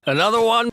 Another one?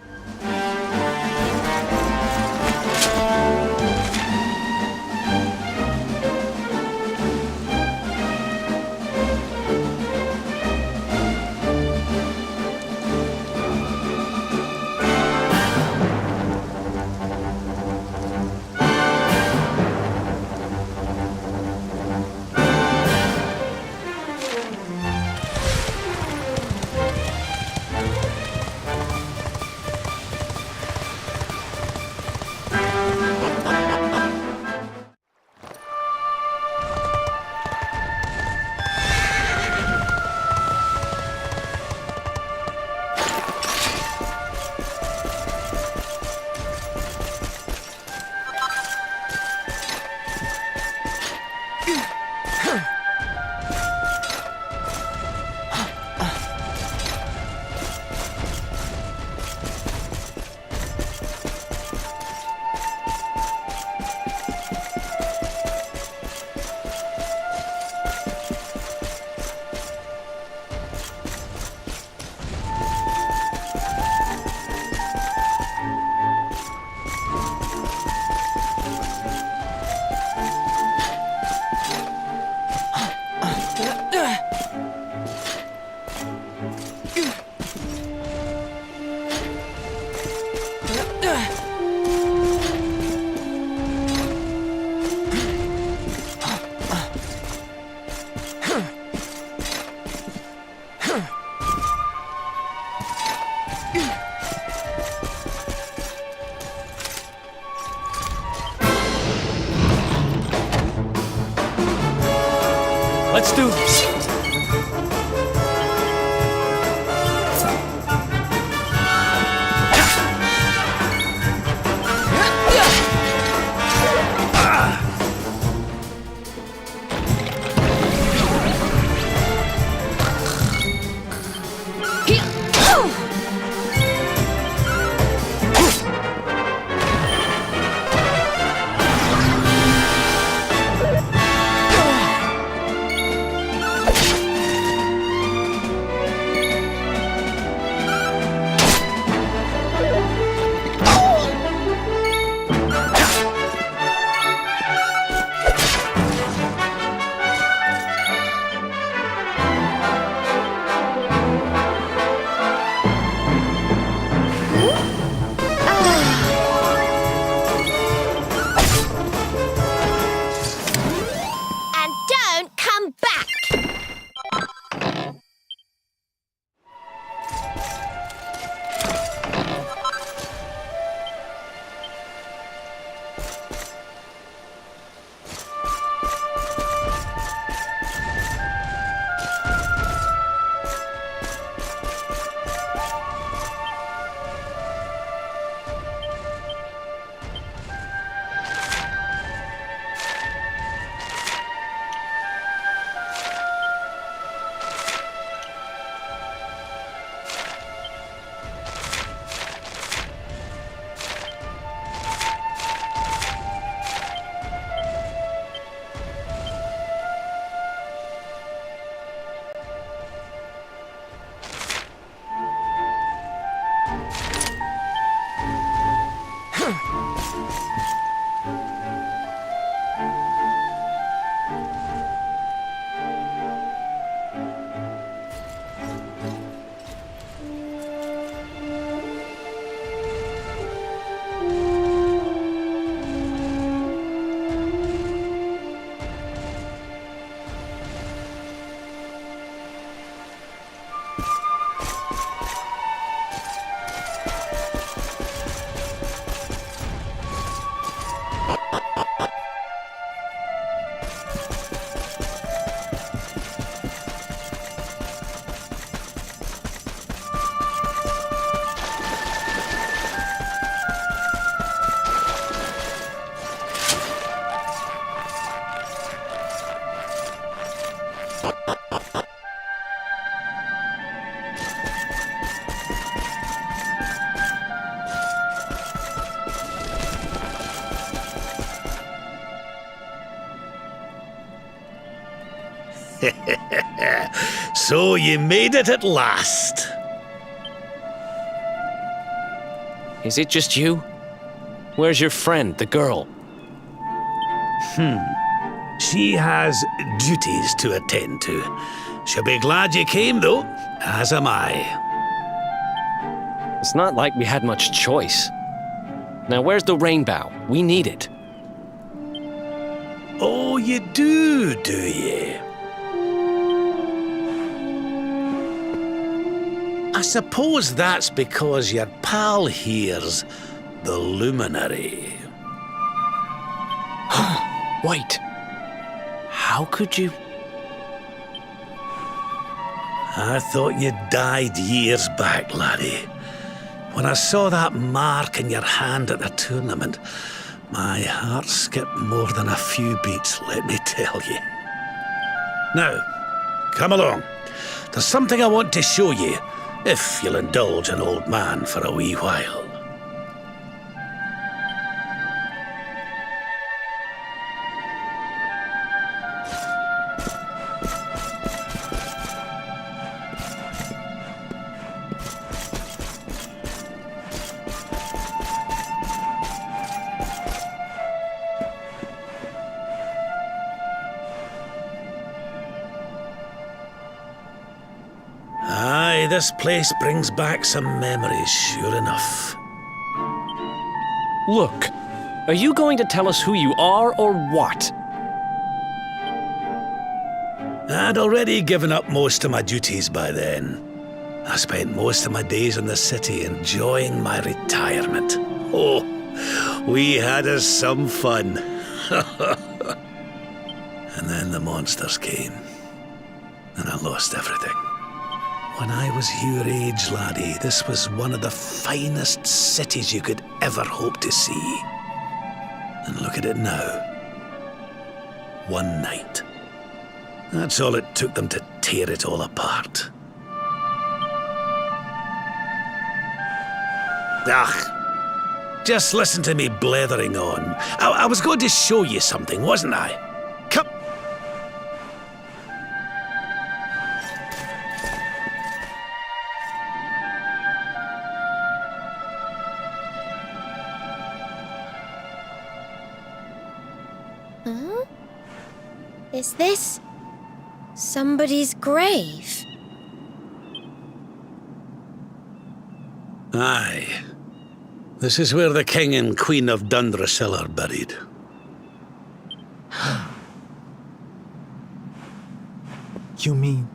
Let's do this. So you made it at last. Is it just you? Where's your friend, the girl? She has duties to attend to. She'll be glad you came, though, as am I. It's not like we had much choice. Now where's the rainbow? We need it. Oh, you do you? I suppose that's because your pal here's the luminary. Wait. How could you? I thought you died years back, laddie. When I saw that mark in your hand at the tournament, my heart skipped more than a few beats, let me tell you. Now, come along. There's something I want to show you, if you'll indulge an old man for a wee while. Aye, this place brings back some memories, sure enough. Look, are you going to tell us who you are or what? I'd already given up most of my duties by then. I spent most of my days in the city enjoying my retirement. Oh, we had us some fun. And then the monsters came, and I lost everything. When I was your age, laddie, this was one of the finest cities you could ever hope to see. And look at it now. One night. That's all it took them to tear it all apart. Just listen to me blethering on. I was going to show you something, wasn't I? Come. Huh? Is this somebody's grave? Aye. This is where the King and Queen of Dundrasil are buried. You mean?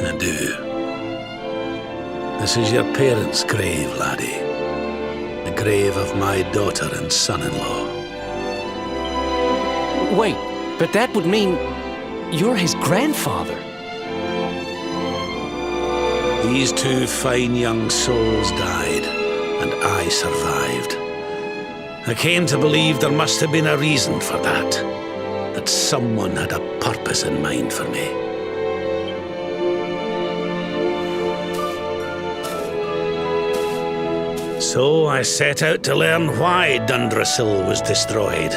I do. This is your parents' grave, laddie. The grave of my daughter and son-in-law. Wait, but that would mean you're his grandfather. These two fine young souls died, and I survived. I came to believe there must have been a reason for that. That someone had a purpose in mind for me. So I set out to learn why Dundrasil was destroyed.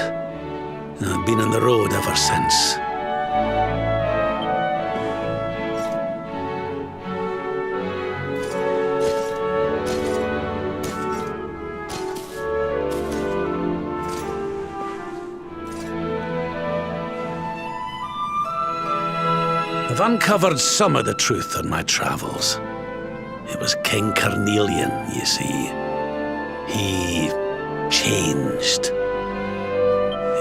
I've been on the road ever since. I've uncovered some of the truth on my travels. It was King Carnelian, you see. He changed.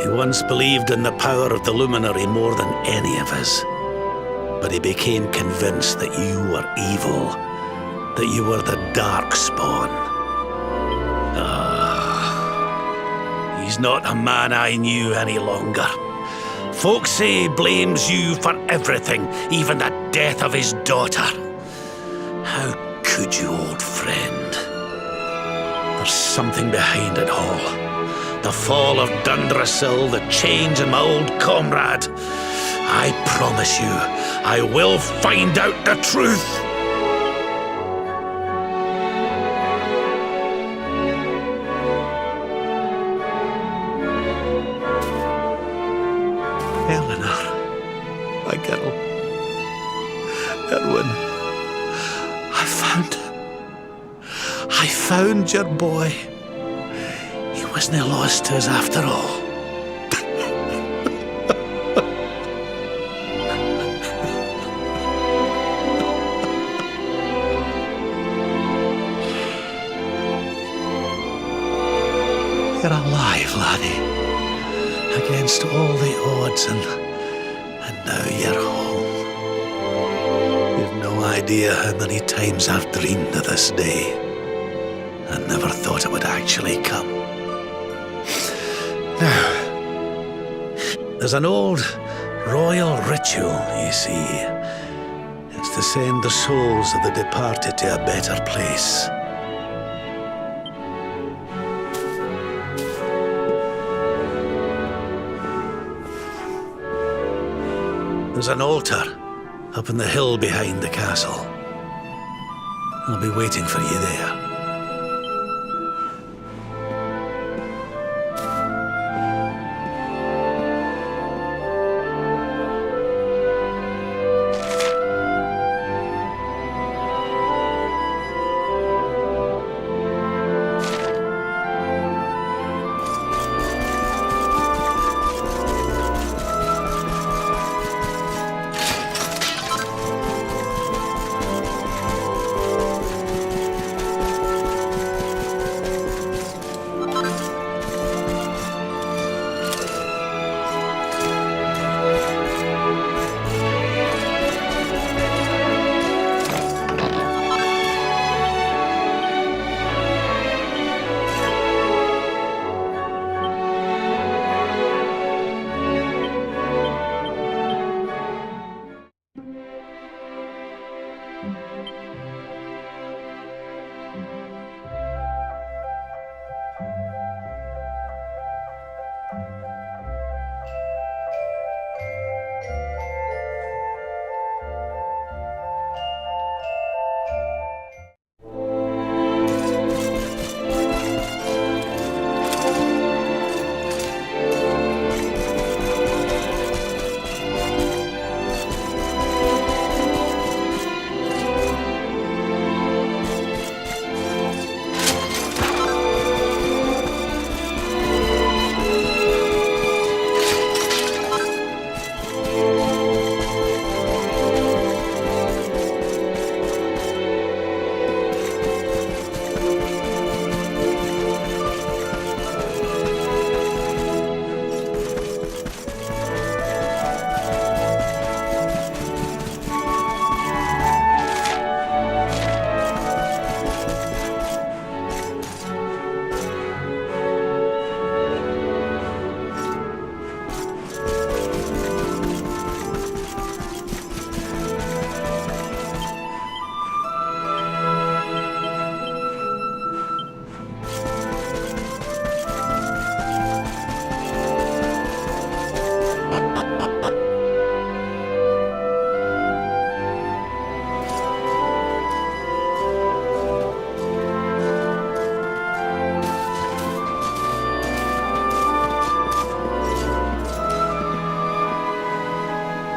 He once believed in the power of the Luminary more than any of us. But he became convinced that you were evil, that you were the Darkspawn. He's not a man I knew any longer. Folks say he blames you for everything, even the death of his daughter. How could you, old friend? There's something behind it all. The fall of Dundrasil, the change in my old comrade. I promise you, I will find out the truth. Eleanor, my girl. Erwin, I found your boy. He wasn't lost to us after all. You're alive, laddie. Against all the odds, and now you're home. You've no idea how many times I've dreamed of this day. I never thought it would actually come. Now, there's an old royal ritual, you see. It's to send the souls of the departed to a better place. There's an altar up on the hill behind the castle. I'll be waiting for you there.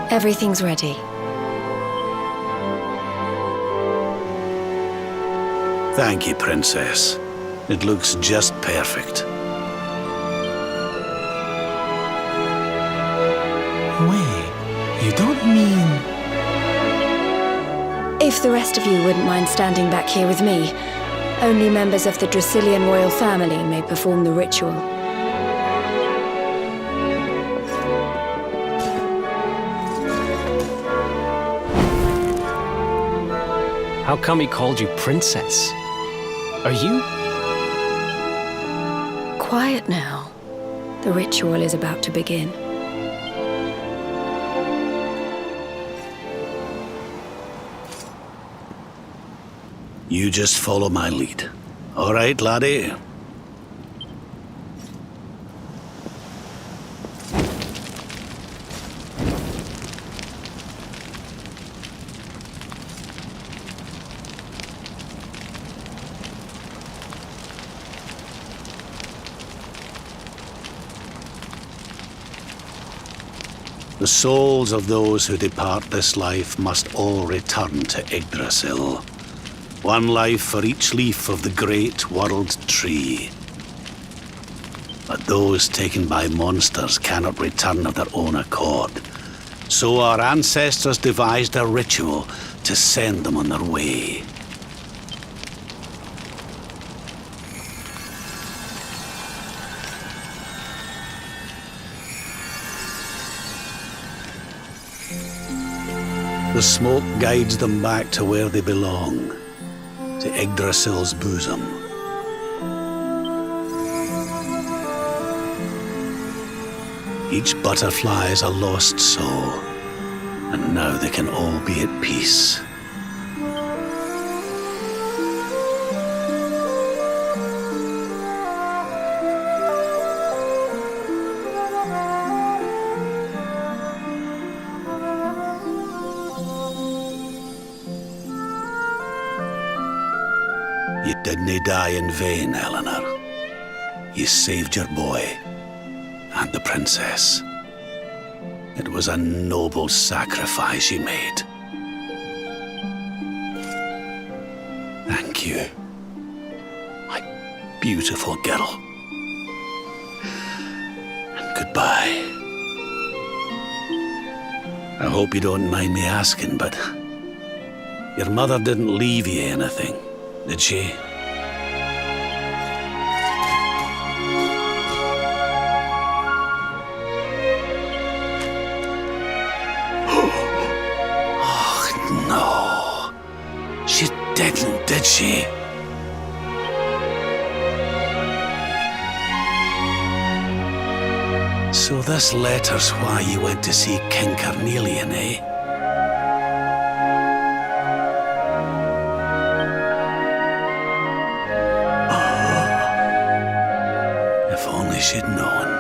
Everything's ready. Thank you, Princess. It looks just perfect. Wait, you don't mean... If the rest of you wouldn't mind standing back here with me, only members of the Dracilian royal family may perform the ritual. How come he called you princess? Are you? Quiet now. The ritual is about to begin. You just follow my lead. All right, laddie? The souls of those who depart this life must all return to Yggdrasil. One life for each leaf of the great world tree. But those taken by monsters cannot return of their own accord. So our ancestors devised a ritual to send them on their way. The smoke guides them back to where they belong, to Yggdrasil's bosom. Each butterfly is a lost soul, and now they can all be at peace. You didn't die in vain, Eleanor. You saved your boy and the princess. It was a noble sacrifice you made. Thank you, my beautiful girl. And goodbye. I hope you don't mind me asking, but your mother didn't leave you anything, did she? No. She didn't, did she? So this letter's why you went to see King Carnelian, eh? Oh. If only she'd known.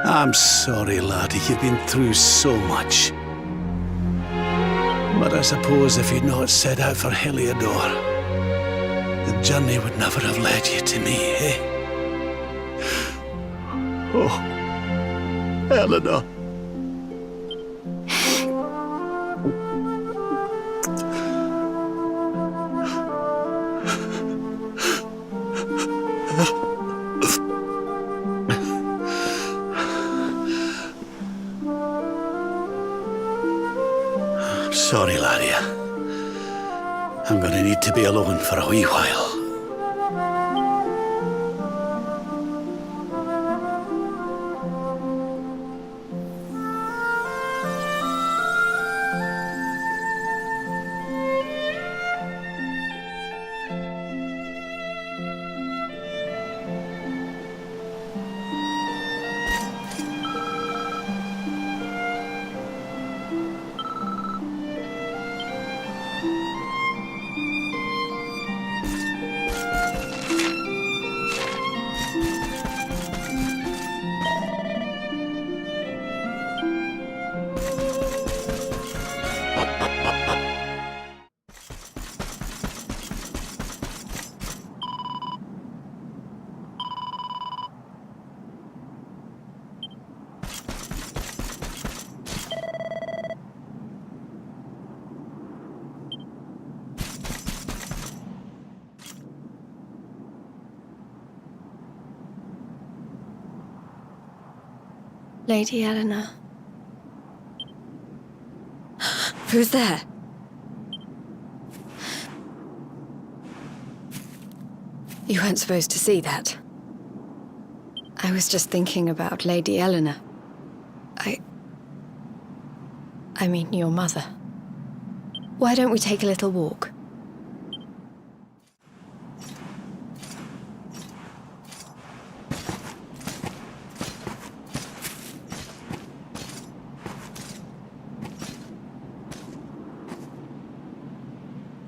I'm sorry, laddie, you've been through so much. But I suppose if you'd not set out for Heliodor, the journey would never have led you to me, eh? Oh, Eleanor. Sorry, laddie. I'm gonna need to be alone for a wee while. Lady Eleanor. Who's there? You weren't supposed to see that. I was just thinking about Lady Eleanor. I mean, your mother. Why don't we take a little walk?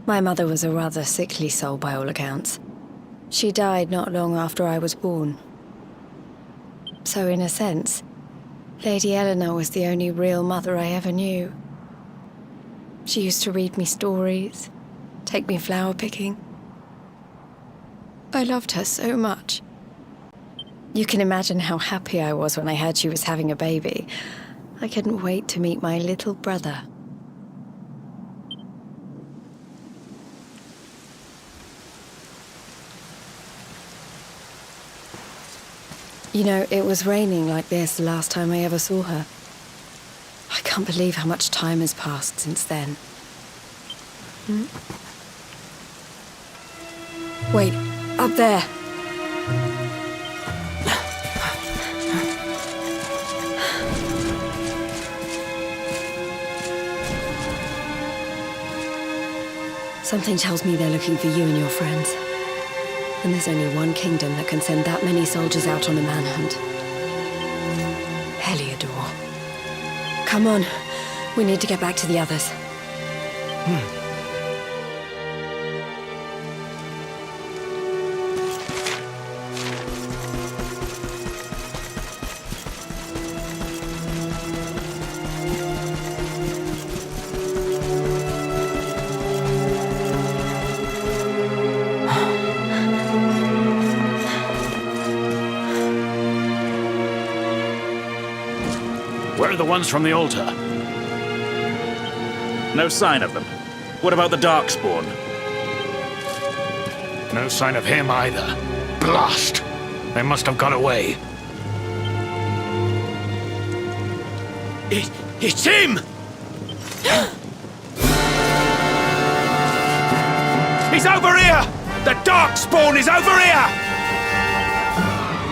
My mother was a rather sickly soul by all accounts. She died not long after I was born. So in a sense, Lady Eleanor was the only real mother I ever knew. She used to read me stories, take me flower picking. I loved her so much. You can imagine how happy I was when I heard she was having a baby. I couldn't wait to meet my little brother. You know, it was raining like this the last time I ever saw her. I can't believe how much time has passed since then. Wait, up there. Something tells me they're looking for you and your friends. And there's only one kingdom that can send that many soldiers out on a manhunt. Heliodor. Come on. We need to get back to the others. Where are the ones from the altar? No sign of them. What about the Darkspawn? No sign of him either. Blast! They must have got away. It's him! He's over here! The Darkspawn is over here!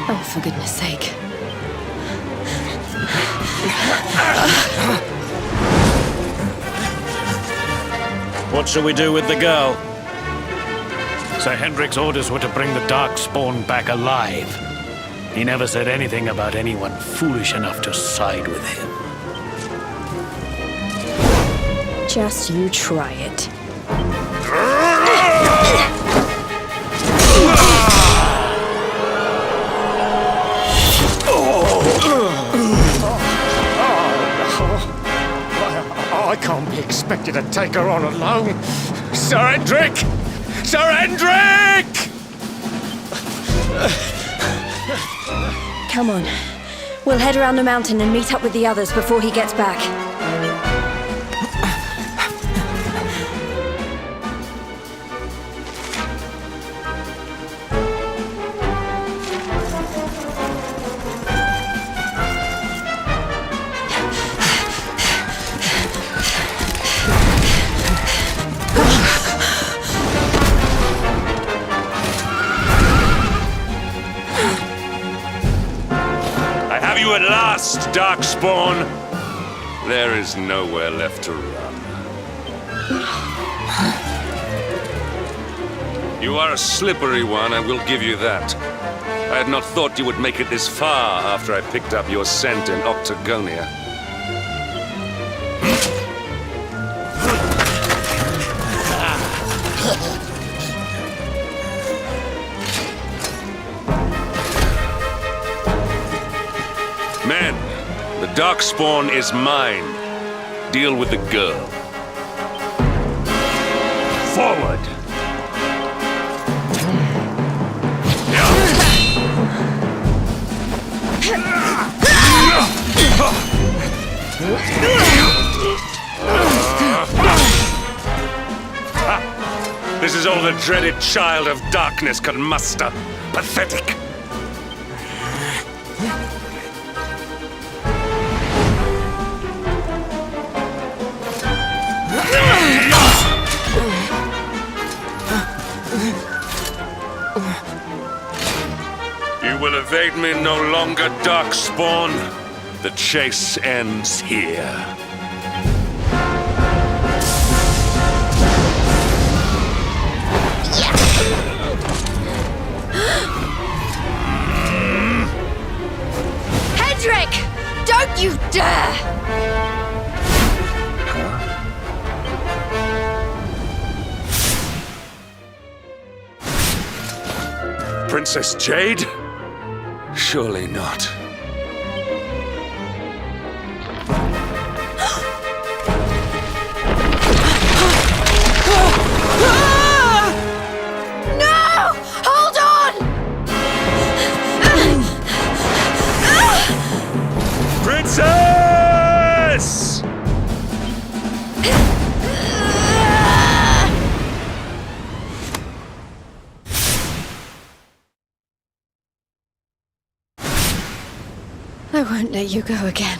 Oh, for goodness sake. What shall we do with the girl? Sir Hendrik's orders were to bring the Darkspawn back alive. He never said anything about anyone foolish enough to side with him. Just you try it. I can't be expected to take her on alone. Sir Hendrik! Sir Hendrik! Come on. We'll head around the mountain and meet up with the others before he gets back. You at last, Darkspawn! There is nowhere left to run. You are a slippery one, I will give you that. I had not thought you would make it this far after I picked up your scent in Octagonia. Men, the Darkspawn is mine. Deal with the girl. Forward! This is all the dreaded child of darkness can muster. Pathetic! You will evade me no longer, Darkspawn. The chase ends here. Hendrik! Don't you dare! Princess Jade? Surely not. No! Hold on! Princess! won't let you go again.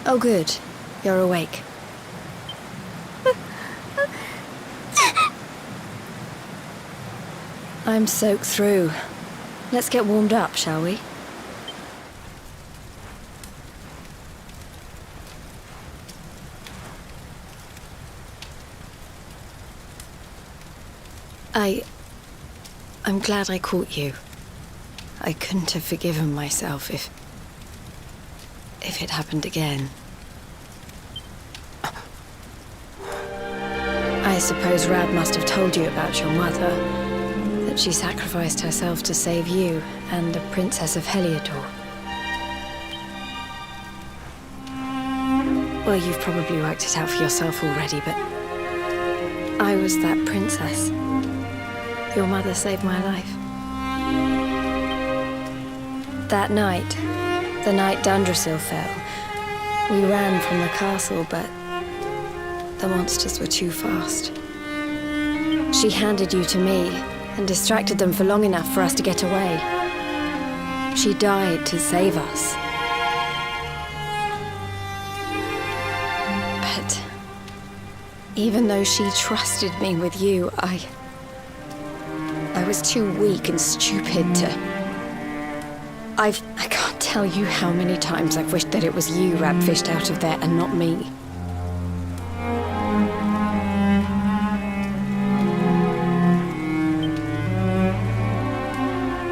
Oh, good. You're awake. I'm soaked through. Let's get warmed up, shall we? I'm glad I caught you. I couldn't have forgiven myself if it happened again. I suppose Rab must have told you about your mother, that she sacrificed herself to save you and the Princess of Heliodor. Well, you've probably worked it out for yourself already, but I was that princess. Your mother saved my life. That night, the night Dundrasil fell, we ran from the castle, but the monsters were too fast. She handed you to me and distracted them for long enough for us to get away. She died to save us. But even though she trusted me with you, I was too weak and stupid to... I can't tell you how many times I've wished that it was you Rab fished out of there and not me.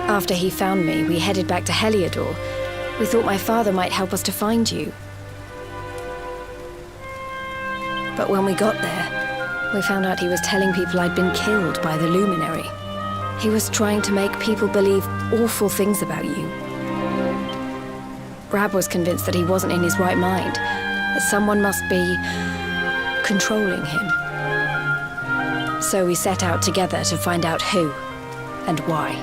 After he found me, we headed back to Heliodor. We thought my father might help us to find you. But when we got there, we found out he was telling people I'd been killed by the Luminary. He was trying to make people believe awful things about you. Rab was convinced that he wasn't in his right mind, that someone must be controlling him. So we set out together to find out who and why.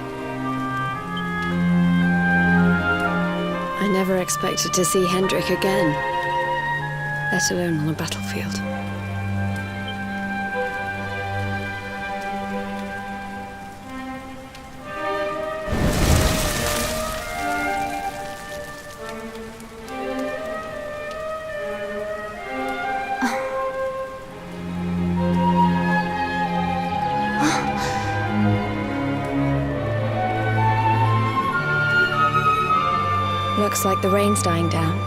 I never expected to see Hendrik again, let alone on a battlefield. Looks like the rain's dying down.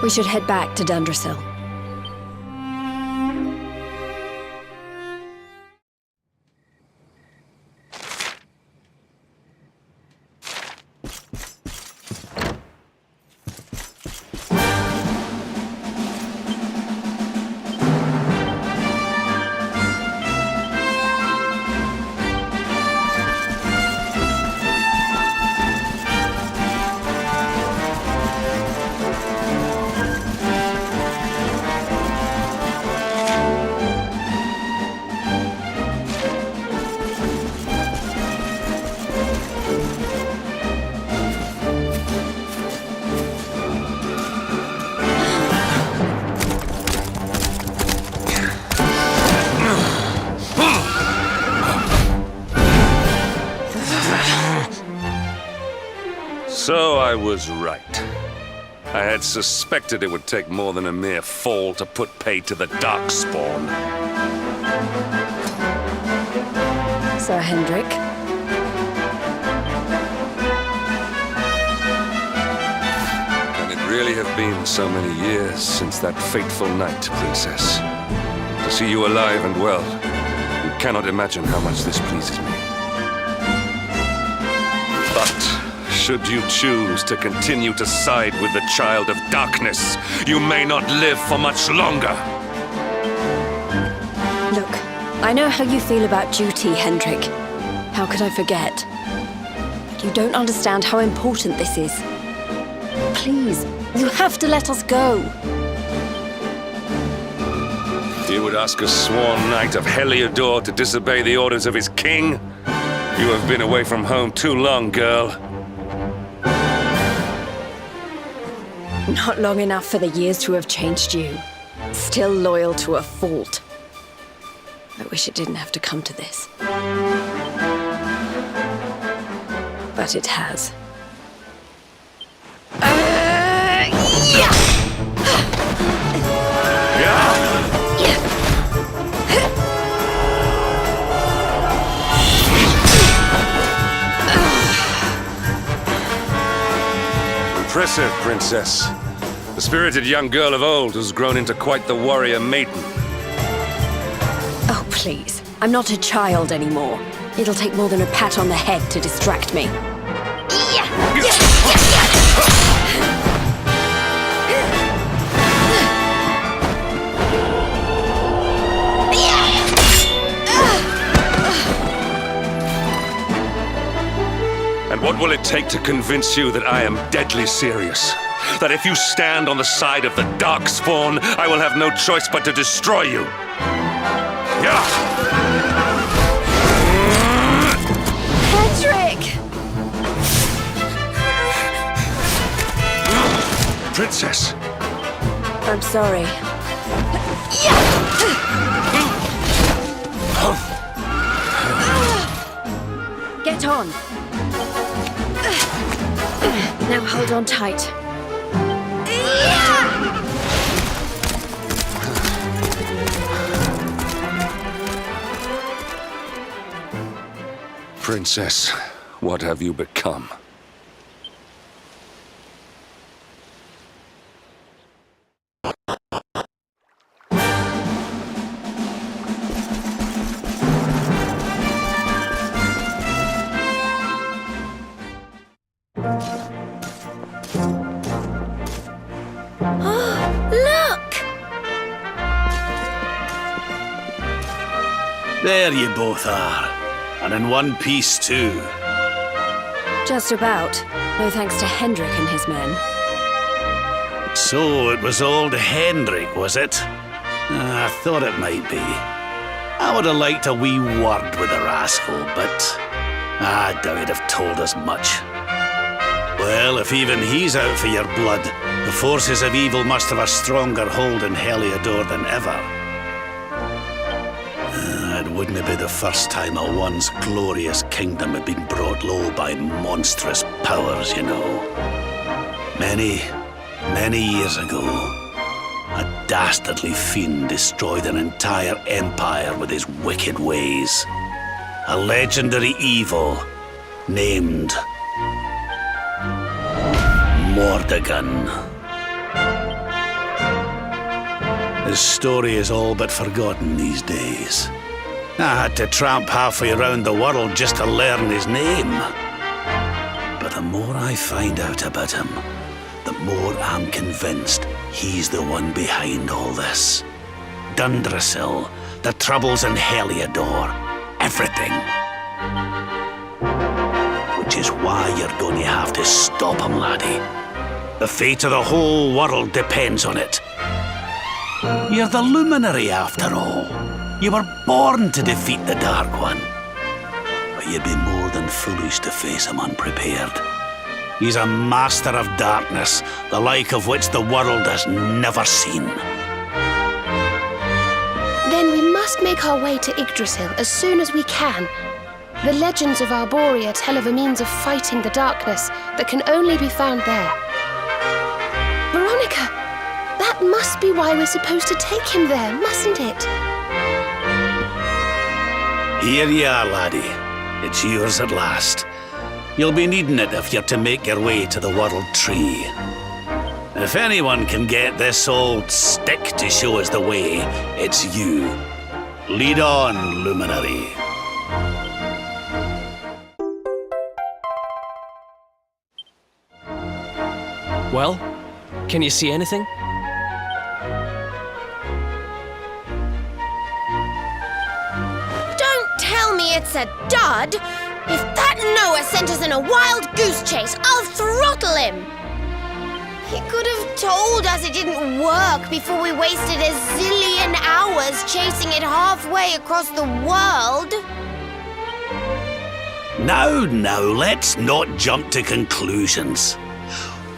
We should head back to Dundrasil. So I was right. I had suspected it would take more than a mere fall to put pay to the Darkspawn. Sir Hendrik. Can it really have been so many years since that fateful night, Princess? To see you alive and well, you cannot imagine how much this pleases me. But Should you choose to continue to side with the Child of Darkness, you may not live for much longer. Look, I know how you feel about duty, Hendrik. How could I forget? But you don't understand how important this is. Please, you have to let us go. You would ask a sworn knight of Heliodor to disobey the orders of his king? You have been away from home too long, girl. Not long enough for the years to have changed you. Still loyal to a fault. I wish it didn't have to come to this. But it has. Impressive, Princess. The spirited young girl of old has grown into quite the warrior maiden. Oh, please. I'm not a child anymore. It'll take more than a pat on the head to distract me. And what will it take to convince you that I am deadly serious? That if you stand on the side of the Darkspawn, I will have no choice but to destroy you? Yeah! Hendrik! Princess! I'm sorry. Get on. Now hold on tight. Princess, what have you become? There you both are. And in one piece, too. Just about. No thanks to Hendrik and his men. So it was old Hendrik, was it? I thought it might be. I would have liked a wee word with the rascal, but I doubt he'd have told us much. Well, if even he's out for your blood, the forces of evil must have a stronger hold in Heliodor than ever. It wouldn't be the first time a once glorious kingdom had been brought low by monstrous powers, you know. Many years ago, a dastardly fiend destroyed an entire empire with his wicked ways. A legendary evil named Mordegon. His story is all but forgotten these days. I had to tramp halfway around the world just to learn his name. But the more I find out about him, the more I'm convinced he's the one behind all this. Dundrasil, the troubles in Heliodor, everything. Which is why you're going to have to stop him, laddie. The fate of the whole world depends on it. You're the Luminary, after all. You were born to defeat the Dark One. But you'd be more than foolish to face him unprepared. He's a master of darkness, the like of which the world has never seen. Then we must make our way to Yggdrasil as soon as we can. The legends of Arborea tell of a means of fighting the darkness that can only be found there. Veronica, that must be why we're supposed to take him there, mustn't it? Here you are, laddie. It's yours at last. You'll be needing it if you're to make your way to the World Tree. If anyone can get this old stick to show us the way, it's you. Lead on, Luminary. Well, can you see anything? Don't tell me it's a dud! If that Noah sent us in a wild goose chase, I'll throttle him! He could have told us it didn't work before we wasted a zillion hours chasing it halfway across the world. Now, let's not jump to conclusions.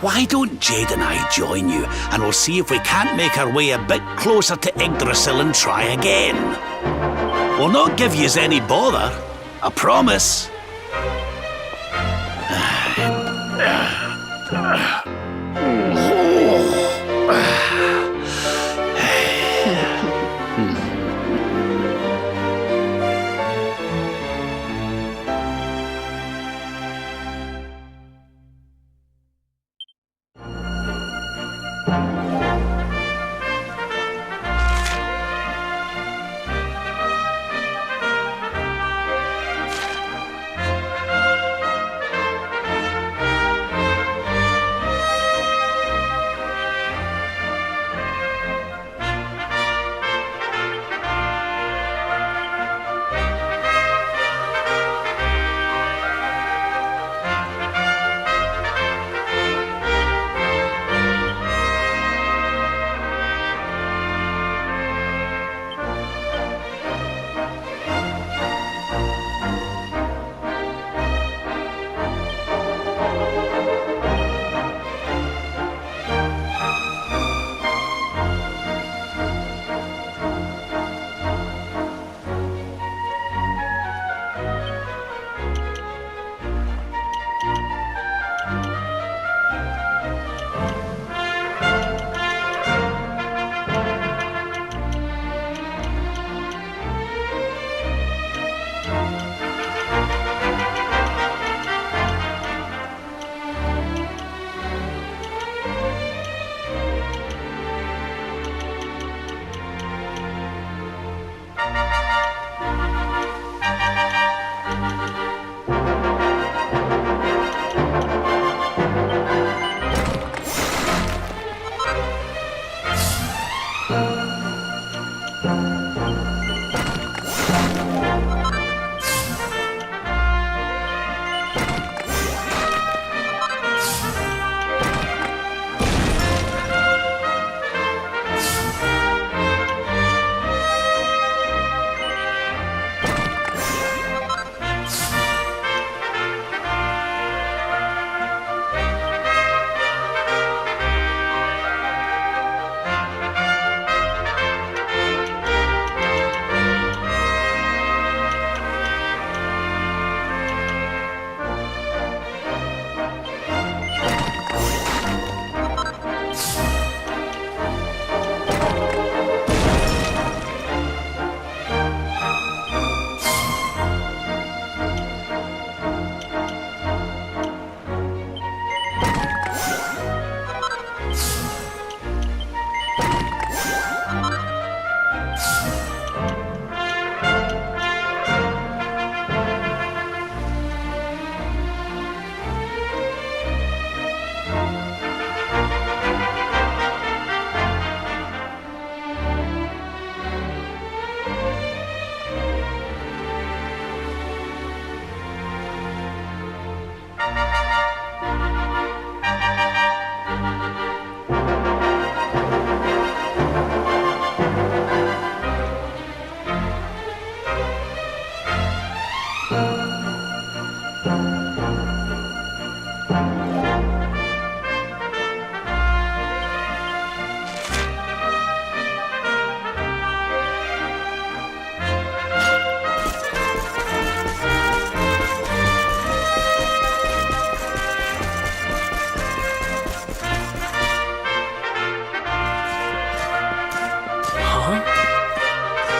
Why don't Jade and I join you, and we'll see if we can't make our way a bit closer to Yggdrasil and try again. We'll not give yous any bother, I promise.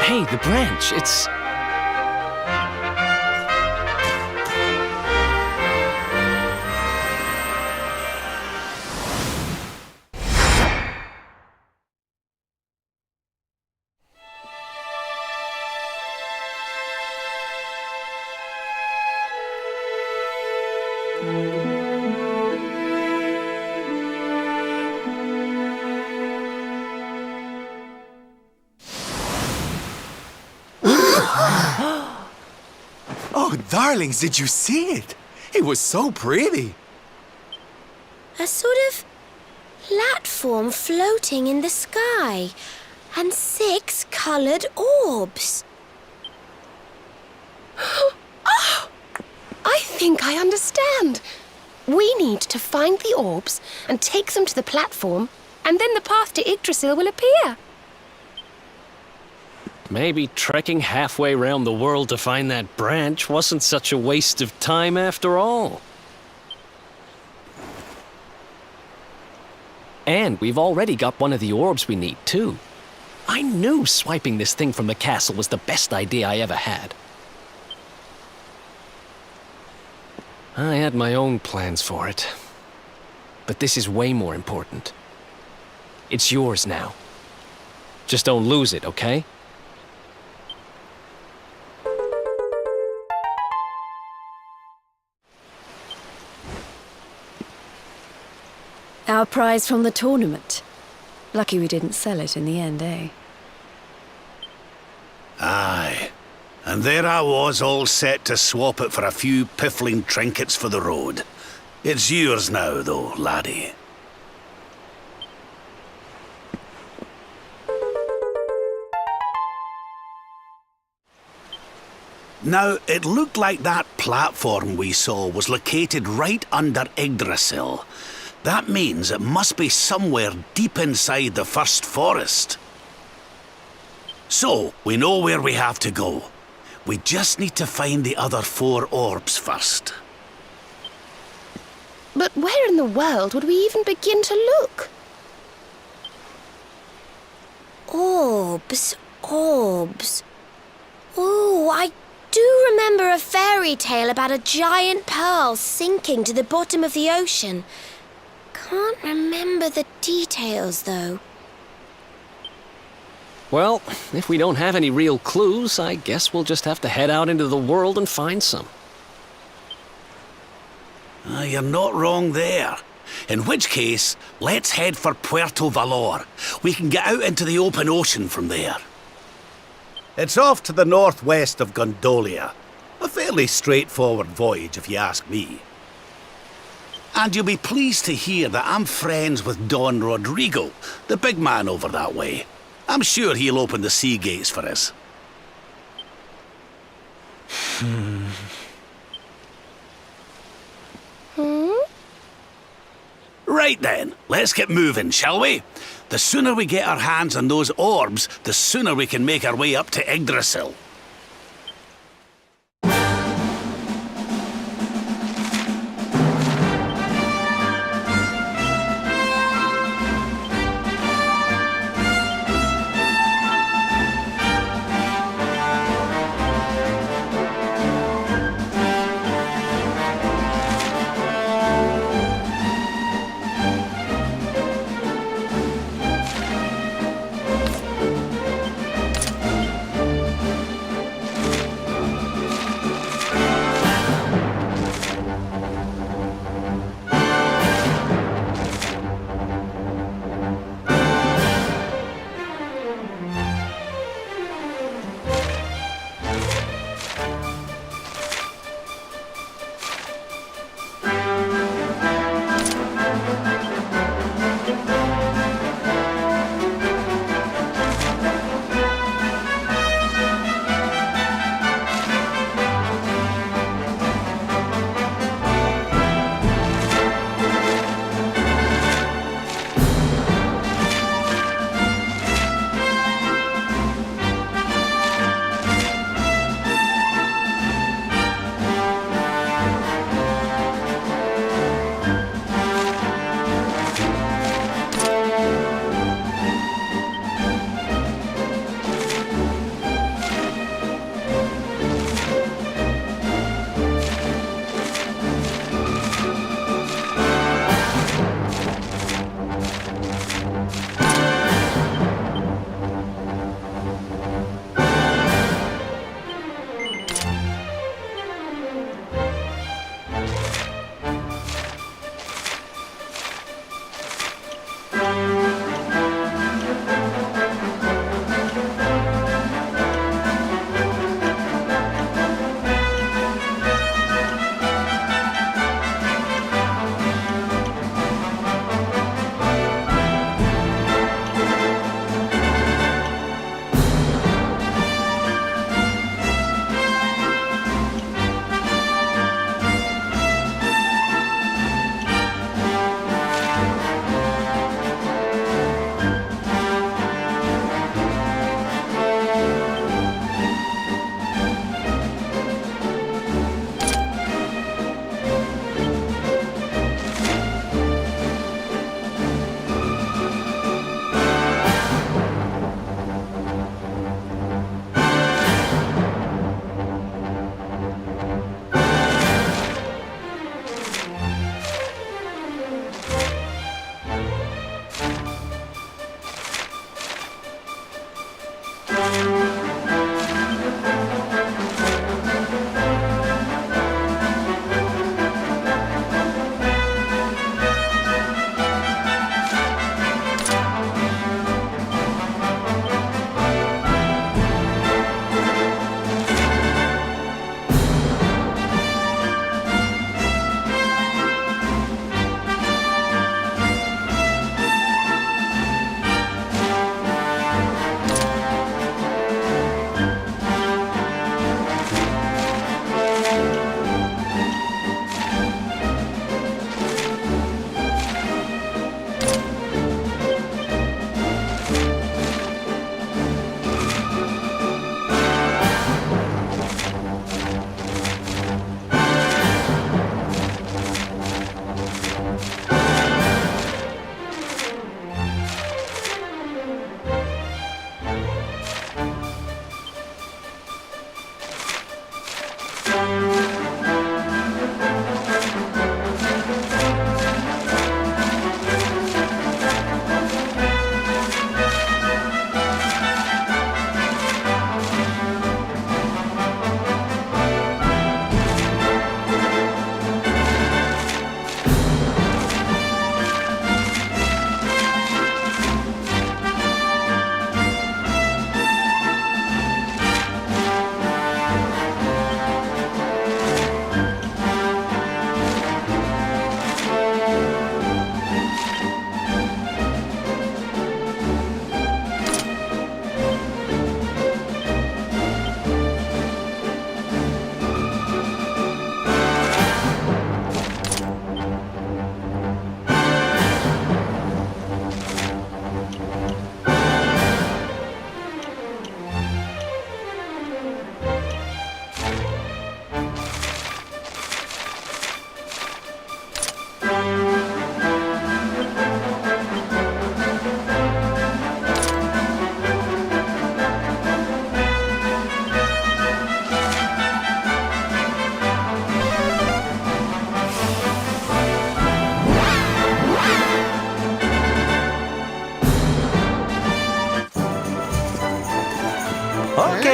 Hey, the branch, it's... Oh, darlings, did you see it? It was so pretty. A sort of platform floating in the sky, and 6 coloured orbs. Oh, I think I understand. We need to find the orbs and take them to the platform, and then the path to Yggdrasil will appear. Maybe trekking halfway round the world to find that branch wasn't such a waste of time after all. And we've already got one of the orbs we need, too. I knew swiping this thing from the castle was the best idea I ever had. I had my own plans for it. But this is way more important. It's yours now. Just don't lose it, okay? Our prize from the tournament. Lucky we didn't sell it in the end, eh? Aye. And there I was, all set to swap it for a few piffling trinkets for the road. It's yours now, though, laddie. Now, it looked like that platform we saw was located right under Yggdrasil. That means it must be somewhere deep inside the First Forest. So, we know where we have to go. We just need to find the other 4 orbs first. But where in the world would we even begin to look? Orbs, orbs. Oh, I do remember a fairy tale about a giant pearl sinking to the bottom of the ocean. Can't remember the details, though. Well, if we don't have any real clues, I guess we'll just have to head out into the world and find some. You're not wrong there. In which case, let's head for Puerto Valor. We can get out into the open ocean from there. It's off to the northwest of Gondolia. A fairly straightforward voyage, if you ask me. And you'll be pleased to hear that I'm friends with Don Rodrigo, the big man over that way. I'm sure he'll open the sea gates for us. Right then, let's get moving, shall we? The sooner we get our hands on those orbs, the sooner we can make our way up to Yggdrasil.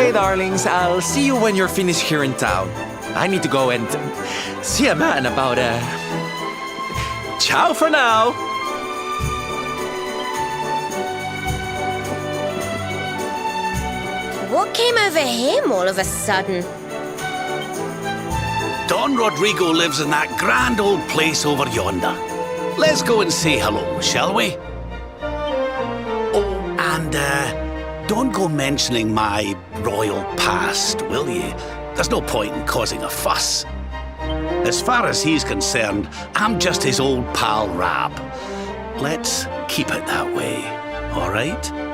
Okay, darlings, I'll see you when you're finished here in town. I need to go and see a man about Ciao for now. What came over him all of a sudden? Don Rodrigo lives in that grand old place over yonder. Let's go and say hello, shall we? Oh, and don't go mentioning my royal past, will ye? There's no point in causing a fuss. As far as he's concerned, I'm just his old pal Rab. Let's keep it that way, all right?